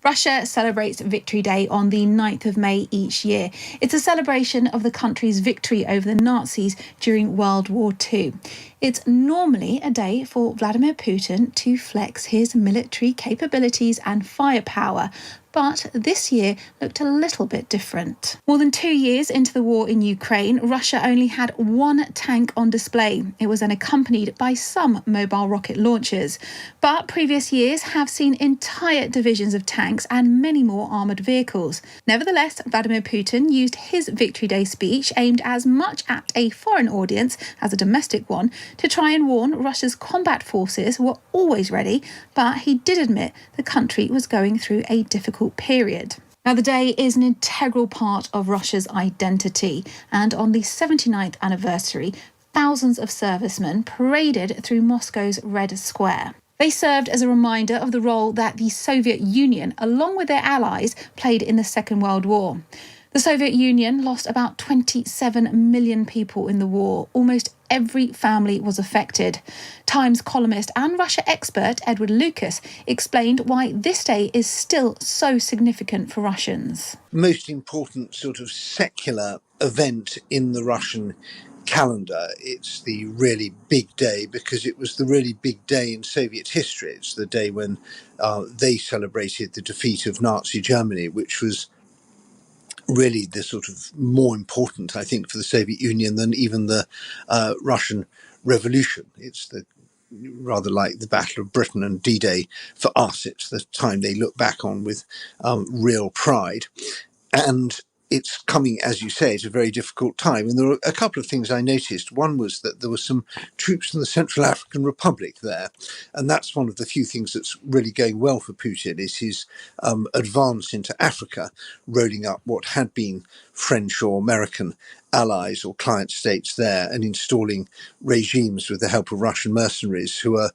Russia celebrates Victory Day on the 9th of May each year. It's a celebration of the country's victory over the Nazis during World War II. It's normally a day for Vladimir Putin to flex his military capabilities and firepower, but this year looked a little bit different. More than 2 years into the war in Ukraine, Russia only had one tank on display. It was then accompanied by some mobile rocket launchers. But previous years have seen entire divisions of tanks and many more armoured vehicles. Nevertheless, Vladimir Putin used his Victory Day speech, aimed as much at a foreign audience as a domestic one, to try and warn Russia's combat forces were always ready, but he did admit the country was going through a difficult period. Now, the day is an integral part of Russia's identity, and on the 79th anniversary, thousands of servicemen paraded through Moscow's Red Square. They served as a reminder of the role that the Soviet Union, along with their allies, played in the Second World War. The Soviet Union lost about 27 million people in the war. Almost every family was affected. Times columnist and Russia expert Edward Lucas explained why this day is still so significant for Russians. Most important sort of secular event in the Russian calendar. It's the really big day because it was the really big day in Soviet history. It's the day when they celebrated the defeat of Nazi Germany, which was really the sort of more important, I think, for the Soviet Union than even the Russian Revolution. It's rather like the Battle of Britain and D-Day for us. It's the time they look back on with real pride. And it's coming, as you say, at a very difficult time. And there were a couple of things I noticed. One was that there were some troops from the Central African Republic there. And that's one of the few things that's really going well for Putin, is his advance into Africa, rolling up what had been French or American allies or client states there and installing regimes with the help of Russian mercenaries who are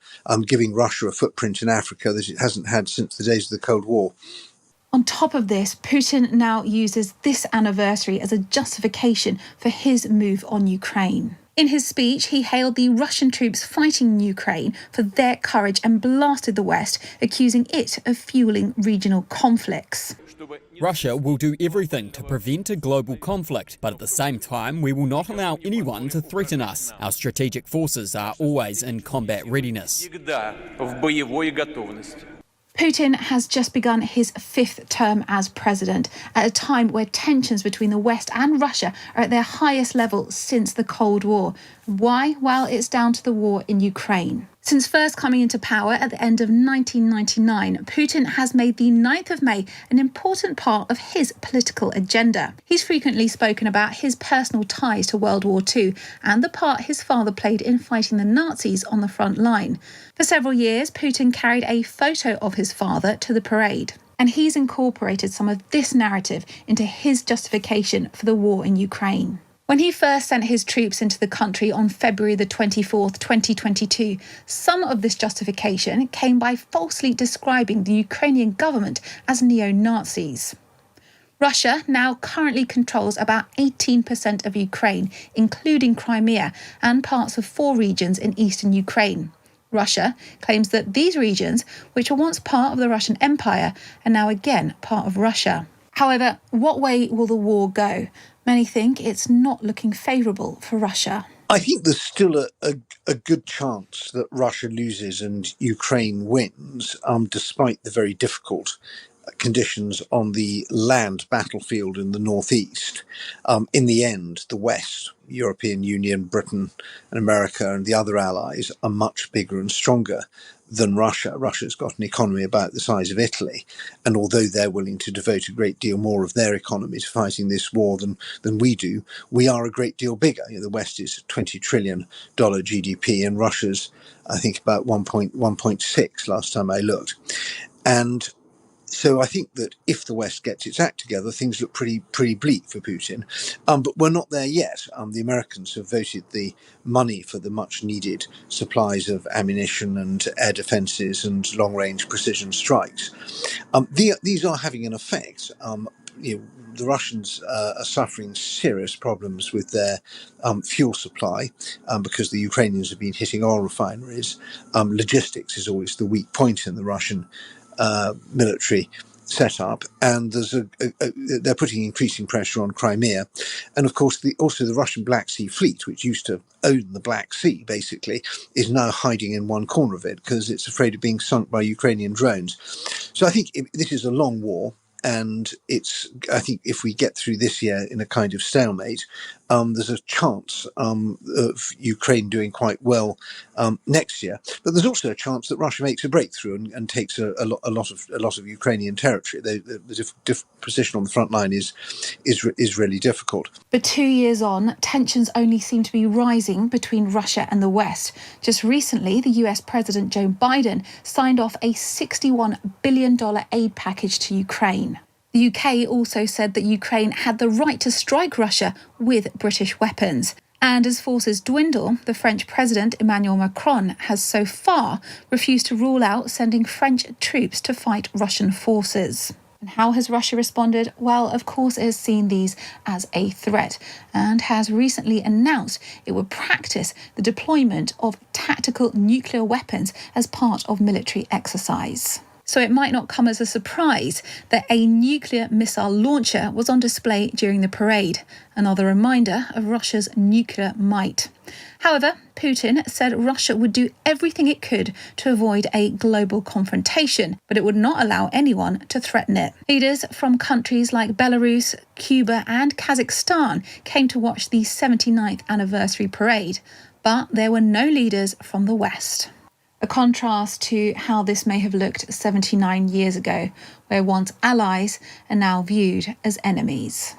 giving Russia a footprint in Africa that it hasn't had since the days of the Cold War. On top of this, Putin now uses this anniversary as a justification for his move on Ukraine. In his speech, he hailed the Russian troops fighting in Ukraine for their courage and blasted the West, accusing it of fueling regional conflicts. Russia will do everything to prevent a global conflict, but at the same time, we will not allow anyone to threaten us. Our strategic forces are always in combat readiness. Putin has just begun his fifth term as president at a time where tensions between the West and Russia are at their highest level since the Cold War. Why? Well, it's down to the war in Ukraine. Since first coming into power at the end of 1999, Putin has made the 9th of May an important part of his political agenda. He's frequently spoken about his personal ties to World War II and the part his father played in fighting the Nazis on the front line. For several years, Putin carried a photo of his father to the parade, and he's incorporated some of this narrative into his justification for the war in Ukraine. When he first sent his troops into the country on February the 24th, 2022, some of this justification came by falsely describing the Ukrainian government as neo-Nazis. Russia now currently controls about 18% of Ukraine, including Crimea and parts of 4 regions in eastern Ukraine. Russia claims that these regions, which were once part of the Russian Empire, are now again part of Russia. However, what way will the war go? Many think it's not looking favourable for Russia. I think there's still a good chance that Russia loses and Ukraine wins, despite the very difficult conditions on the land battlefield in the northeast. In the end, the West, European Union, Britain and America and the other allies are much bigger and stronger than Russia. Russia's got an economy about the size of Italy, and although they're willing to devote a great deal more of their economy to fighting this war than we do, we are a great deal bigger. You know, the West is $20 trillion GDP, and Russia's, I think, about 1.6 last time I looked. And so I think that if the West gets its act together, things look pretty bleak for Putin. But we're not there yet. The Americans have voted the money for the much needed supplies of ammunition and air defences and long-range precision strikes. These are having an effect. The Russians are suffering serious problems with their fuel supply because the Ukrainians have been hitting oil refineries. Logistics is always the weak point in the Russian military set up, and they're putting increasing pressure on Crimea, and of course also the Russian Black Sea Fleet, which used to own the Black Sea basically, is now hiding in one corner of it because it's afraid of being sunk by Ukrainian drones. So I think this is a long war. And I think if we get through this year in a kind of stalemate, there's a chance of Ukraine doing quite well next year. But there's also a chance that Russia makes a breakthrough and takes a lot of Ukrainian territory. The position on the front line is really difficult. But 2 years on, tensions only seem to be rising between Russia and the West. Just recently, the US President Joe Biden signed off a $61 billion aid package to Ukraine. The UK also said that Ukraine had the right to strike Russia with British weapons. And as forces dwindle, the French President Emmanuel Macron has so far refused to rule out sending French troops to fight Russian forces. And how has Russia responded? Well, of course, it has seen these as a threat and has recently announced it would practice the deployment of tactical nuclear weapons as part of military exercise. So it might not come as a surprise that a nuclear missile launcher was on display during the parade, another reminder of Russia's nuclear might. However, Putin said Russia would do everything it could to avoid a global confrontation, but it would not allow anyone to threaten it. Leaders from countries like Belarus, Cuba and Kazakhstan came to watch the 79th anniversary parade, but there were no leaders from the West. A contrast to how this may have looked 79 years ago, where once allies are now viewed as enemies.